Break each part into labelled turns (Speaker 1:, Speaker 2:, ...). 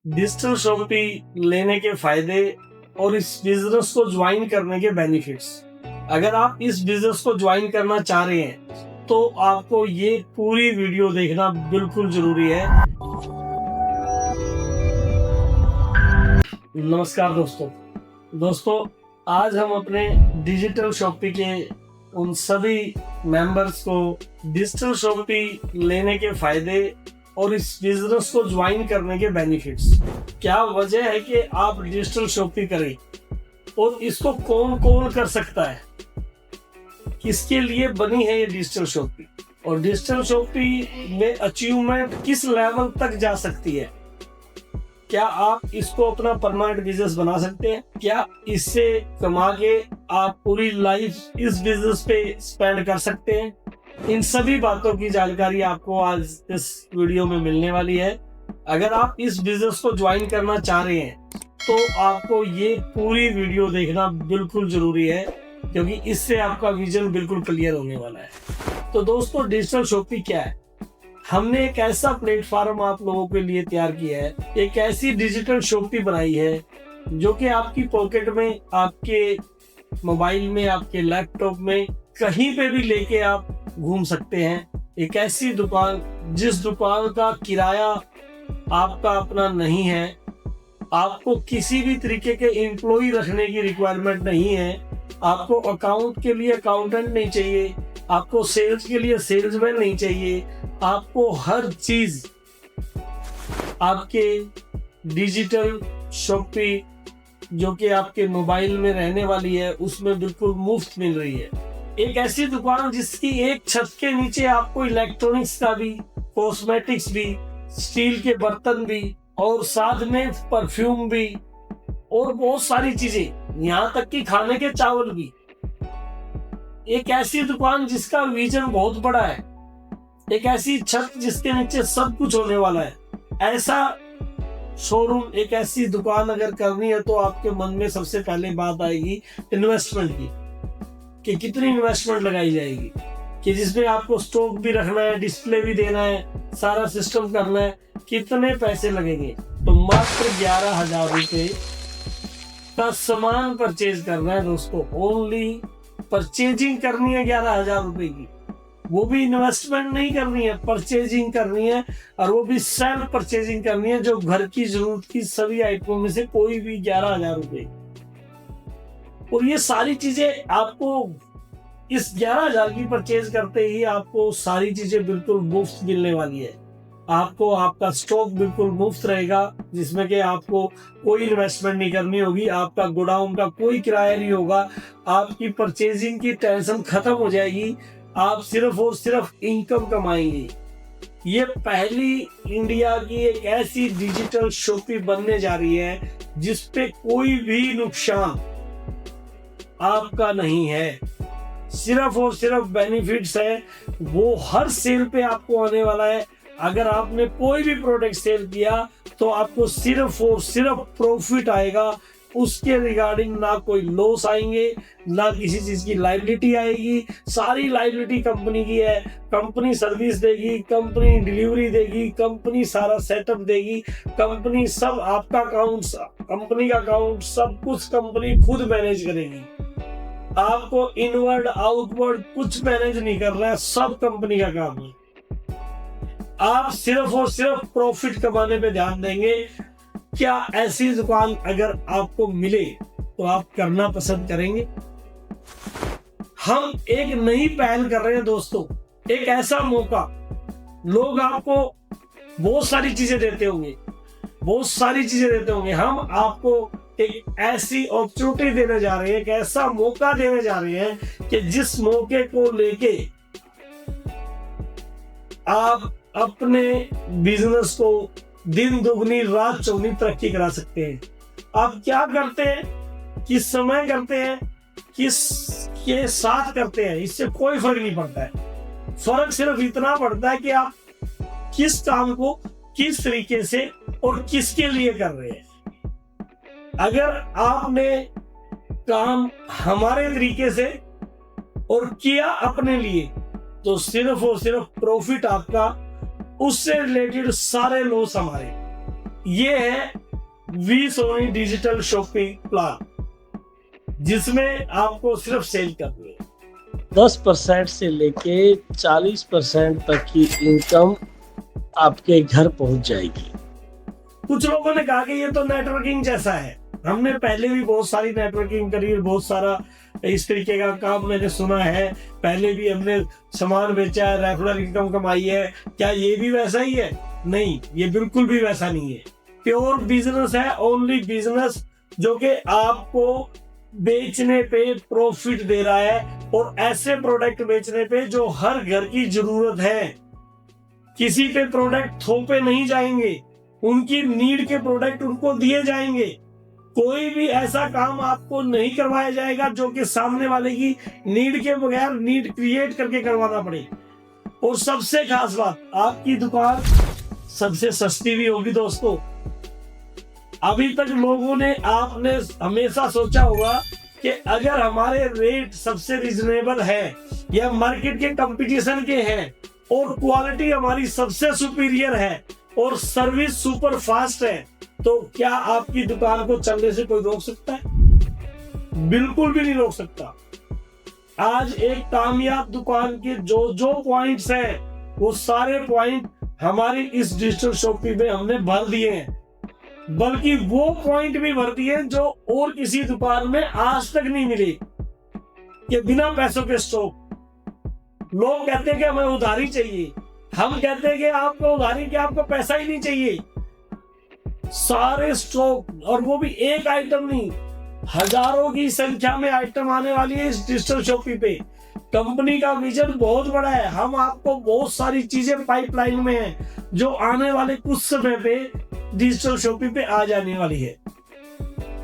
Speaker 1: Digital shoppe लेने के फायदे और इस बिजनेस को ज्वाइन करने के बेनिफिट्स। अगर आप इस बिजनेस को ज्वाइन करना चाह रहे हैं तो आपको ये पूरी वीडियो देखना बिल्कुल जरूरी है। नमस्कार दोस्तों, आज हम अपने डिजिटल शॉपी के उन सभी मेंबर्स को डिजिटल शॉपी लेने के फायदे और इस बिजनेस को ज्वाइन करने के बेनिफिट्स, क्या वजह है कि आप डिजिटल शॉपी करें और इसको कौन कौन कर सकता है, किसके लिए बनी है ये डिजिटल शॉपी और डिजिटल शॉपी में अचीवमेंट किस लेवल तक जा सकती है। क्या आप इसको अपना परमानेंट बिजनेस बना सकते हैं? क्या इससे कमा के आप पूरी लाइफ इस बिजनेस पे स्पेंड कर सकते हैं? इन सभी बातों की जानकारी आपको आज इस वीडियो में मिलने वाली है। अगर आप इस बिजनेस को ज्वाइन करना चाह रहे हैं तो आपको ये पूरी वीडियो देखना बिल्कुल जरूरी है, क्योंकि इससे आपका विजन बिल्कुल क्लियर होने वाला है। तो दोस्तों, डिजिटल शॉपी क्या है? हमने एक ऐसा प्लेटफॉर्म आप लोगों के लिए तैयार किया है, एक ऐसी डिजिटल शॉपी बनाई है जो कि आपकी पॉकेट में, आपके मोबाइल में, आपके लैपटॉप में, कहीं पे भी लेके आप घूम सकते हैं। एक ऐसी दुकान जिस दुकान का किराया आपका अपना नहीं है, आपको किसी भी तरीके के एम्प्लॉय रखने की रिक्वायरमेंट नहीं है, आपको अकाउंट के लिए अकाउंटेंट नहीं चाहिए, आपको सेल्स के लिए सेल्समैन नहीं चाहिए, आपको हर चीज आपके डिजिटल शॉपी जो कि आपके मोबाइल में रहने वाली है उसमें बिल्कुल मुफ्त मिल रही है। एक ऐसी दुकान जिसकी एक छत के नीचे आपको इलेक्ट्रॉनिक्स का भी, कॉस्मेटिक्स भी, स्टील के बर्तन भी और साथ में परफ्यूम भी और बहुत सारी चीजें, यहाँ तक कि खाने के चावल भी। एक ऐसी दुकान जिसका विजन बहुत बड़ा है, एक ऐसी छत जिसके नीचे सब कुछ होने वाला है। ऐसा शोरूम, एक ऐसी दुकान अगर करनी है तो आपके मन में सबसे पहले बात आएगी इन्वेस्टमेंट की, कि कितनी इन्वेस्टमेंट लगाई जाएगी, कि जिसमें आपको स्टॉक भी रखना है, डिस्प्ले भी देना है, सारा सिस्टम करना है, कितने पैसे लगेंगे। तो मात्र 11,000 रुपए का सामान परचेज करना है दोस्तों। ओनली परचेजिंग करनी है 11,000 रुपए की, वो भी इन्वेस्टमेंट नहीं करनी है, परचेजिंग करनी है, और वो भी सेल्फ परचेजिंग करनी है, जो घर की जरूरत की सभी आइटमों में से कोई भी 11,000 रुपए। और ये सारी चीजें आपको इस 11,000 की परचेज करते ही आपको सारी चीजें बिल्कुल मुफ्त मिलने वाली है। आपको आपका स्टॉक बिल्कुल मुफ्त रहेगा, जिसमें कि आपको कोई इन्वेस्टमेंट नहीं करनी होगी, आपका गोडाउन का कोई किराया नहीं होगा, आपकी परचेजिंग की टेंशन खत्म हो जाएगी, आप सिर्फ और सिर्फ इनकम कमाएंगे। ये पहली इंडिया की एक ऐसी डिजिटल शॉपी बनने जा रही है जिसपे कोई भी नुकसान आपका नहीं है, सिर्फ और सिर्फ बेनिफिट्स है। वो हर सेल पे आपको आने वाला है। अगर आपने कोई भी प्रोडक्ट सेल किया तो आपको सिर्फ और सिर्फ प्रॉफिट आएगा, उसके रिगार्डिंग ना कोई लॉस आएंगे, ना किसी चीज की लायबिलिटी आएगी। सारी लायबिलिटी कंपनी की है, कंपनी सर्विस देगी, कंपनी डिलीवरी देगी, कंपनी सारा सेटअप देगी, कंपनी सब आपका अकाउंट, कंपनी का अकाउंट, सब कुछ कंपनी खुद मैनेज करेगी। आपको इनवर्ड आउटवर्ड कुछ मैनेज नहीं करना है, सब कंपनी का काम है। आप सिर्फ और सिर्फ प्रॉफिट कमाने पे ध्यान देंगे। क्या ऐसी दुकान अगर आपको मिले तो आप करना पसंद करेंगे? हम एक नई पहल कर रहे हैं दोस्तों, एक ऐसा मौका। लोग आपको बहुत सारी चीजें देते होंगे, हम आपको एक ऐसी अपॉर्चुनिटी देने जा रहे हैं, एक ऐसा मौका देने जा रहे हैं कि जिस मौके को लेके आप अपने बिजनेस को दिन दुगनी रात चौगनी तरक्की करा सकते हैं। आप क्या करते हैं, किस समय करते हैं, किस के साथ करते हैं, इससे कोई फर्क नहीं पड़ता है। फर्क सिर्फ इतना पड़ता है कि आप किस काम को किस तरीके से और किसके लिए कर रहे हैं। अगर आपने काम हमारे तरीके से और किया अपने लिए तो सिर्फ और सिर्फ प्रॉफिट आपका, उससे रिलेटेड सारे लॉस हमारे। ये है V Sony digital shopping plan, जिसमें आपको सिर्फ सेल करनी है। 10% से लेके 40% तक की इनकम आपके घर पहुंच जाएगी। कुछ लोगों ने कहा कि ये तो नेटवर्किंग जैसा है। हमने पहले भी बहुत सारी नेटवर्किंग करी है, बहुत सारा इस तरीके का काम मैंने सुना है, पहले भी हमने सामान बेचा है, रेगुलर इनकम कमाई है। क्या ये भी वैसा ही है? नहीं, ये बिल्कुल भी वैसा नहीं है। प्योर बिजनेस है, ओनली बिजनेस, जो कि आपको बेचने पे प्रॉफिट दे रहा है, और ऐसे प्रोडक्ट बेचने पे जो हर घर की जरूरत है। किसी पे प्रोडक्ट थोपे नहीं जाएंगे, उनकी नीड के प्रोडक्ट उनको दिए जाएंगे। कोई भी ऐसा काम आपको नहीं करवाया जाएगा जो कि सामने वाले की नीड के बगैर नीड क्रिएट करके करवाना पड़े। और सबसे खास बात, आपकी दुकान सबसे सस्ती भी होगी दोस्तों। अभी तक लोगों ने, आपने हमेशा सोचा होगा कि अगर हमारे रेट सबसे रिजनेबल है या मार्केट के कंपटीशन के हैं और क्वालिटी हमारी सबसे सुपीरियर है और सर्विस सुपर फास्ट है, तो क्या आपकी दुकान को चलने से कोई रोक सकता है? बिल्कुल भी नहीं रोक सकता। आज एक कामयाब दुकान के जो जो पॉइंट्स हैं, वो सारे पॉइंट हमारी इस डिजिटल शॉपिंग में हमने भर दिए हैं, बल्कि वो पॉइंट भी भर दिए जो और किसी दुकान में आज तक नहीं मिले। कि बिना पैसों के स्टॉक। लोग कहते हैं कि हमें उधारी चाहिए, हम कहते हैं कि आपको उधारी क्या, आपको पैसा ही नहीं चाहिए। सारे स्टॉक, और वो भी एक आइटम नहीं, हजारों की संख्या में आइटम आने वाली है इस डिजिटल शॉपिंग पे। कंपनी का विजन बहुत बड़ा है। हम आपको बहुत सारी चीजें पाइपलाइन में है जो आने वाले कुछ समय पे डिजिटल शॉपिंग पे आ जाने वाली है।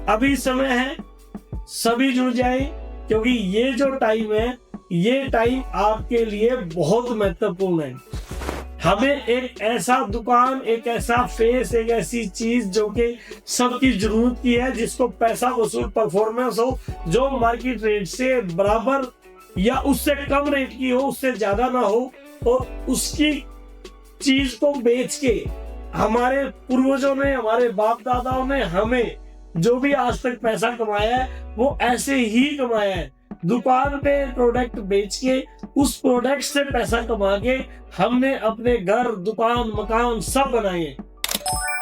Speaker 1: अभी समय है, सभी जुड़ जाए, क्योंकि ये जो टाइम है, ये टाइम आपके लिए बहुत महत्वपूर्ण है। हमें एक ऐसा दुकान, एक ऐसा फेस, एक ऐसी चीज जो कि सबकी जरूरत की है, जिसको पैसा वसूल परफॉर्मेंस हो, जो मार्केट रेट से बराबर या उससे कम रेट की हो, उससे ज्यादा ना हो, और उसकी चीज को बेच के हमारे पूर्वजों ने, हमारे बाप दादाओं ने हमें जो भी आज तक पैसा कमाया है, वो ऐसे ही कमाया है। दुकान पे प्रोडक्ट बेच के, उस प्रोडक्ट से पैसा कमा के हमने अपने घर, दुकान, मकान सब बनाए।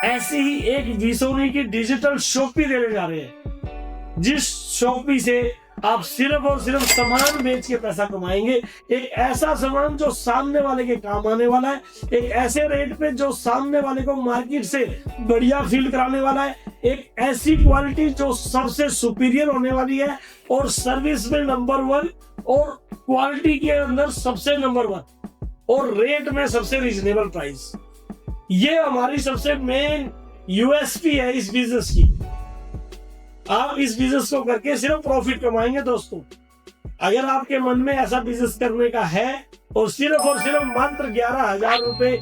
Speaker 1: ऐसी ही एक वी सोनी की डिजिटल शॉपिंग देने जा रहे हैं, जिस शॉपिंग से आप सिर्फ और सिर्फ सामान बेच के पैसा कमाएंगे। एक ऐसा सामान जो सामने वाले के काम आने वाला है, एक ऐसे रेट पे जो सामने वाले को मार्केट से बढ़िया फील कराने वाला है, एक ऐसी क्वालिटी जो सबसे सुपीरियर होने वाली है, और सर्विस में नंबर 1, और क्वालिटी के अंदर सबसे नंबर 1, और रेट में सबसे रीजनेबल प्राइस। ये हमारी सबसे मेन यूएसपी है इस बिजनेस की। आप इस बिजनेस को करके सिर्फ प्रॉफिट कमाएंगे दोस्तों। अगर आपके मन में ऐसा बिजनेस करने का है, और सिर्फ मात्र 11,000 रुपए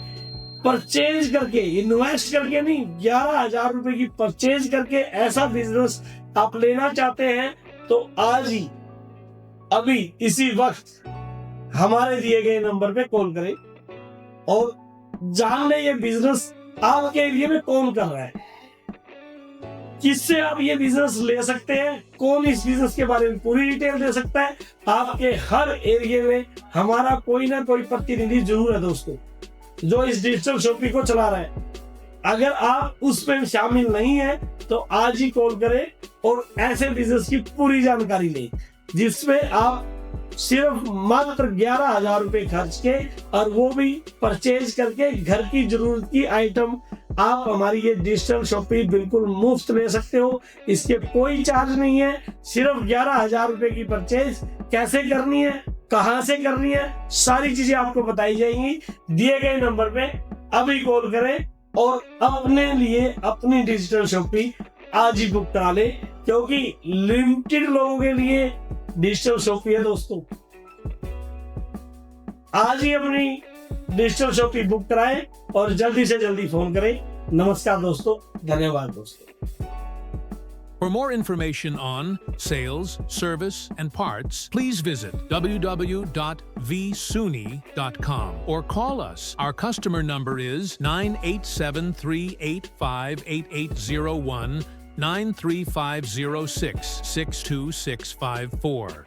Speaker 1: परचेज करके, इन्वेस्ट करके नहीं, 11,000 रुपए की परचेज करके ऐसा बिजनेस आप लेना चाहते हैं, तो आज ही, अभी इसी वक्त हमारे दिए गए नंबर पे कॉल करें और जान ले ये बिजनेस आपके एरिया में कौन कर रहा है, किससे आप ये बिजनेस ले सकते हैं, कौन इस बिजनेस के बारे में पूरी डिटेल दे सकता है। आपके हर एरिया में हमारा कोई ना कोई प्रतिनिधि जरूर है दोस्तों, जो इस डिजिटल शॉपिंग को चला रहा है। अगर आप उसमें शामिल नहीं है, तो आज ही कॉल करें और ऐसे बिजनेस की पूरी जानकारी लें, जिसमें आप सिर्फ मात्र 11,000 रुपए खर्च के, और वो भी परचेज करके घर की जरूरत की आइटम आप हमारी ये डिजिटल शॉपिंग बिल्कुल मुफ्त ले सकते हो। इसके कोई चार्ज नहीं है। सिर्फ 11,000 रुपए की परचेज कैसे करनी है, कहां से करनी है, सारी चीजें आपको बताई जाएंगी। दिए गए नंबर पे अभी कॉल करें और अपने लिए अपनी डिजिटल शॉपिंग आज ही बुक करा ले, क्योंकि लिमिटेड लोगों के लिए डिजिटल शॉपिंग है दोस्तों। आज ही अपनी डिजिटल शॉपिंग बुक कराएं और जल्दी से जल्दी फोन करें। नमस्कार दोस्तों, धन्यवाद दोस्तों।
Speaker 2: For more information on sales, service, and parts, please visit www.vsuni.com or call us. Our customer number is 987-385-8801, 93506-62654.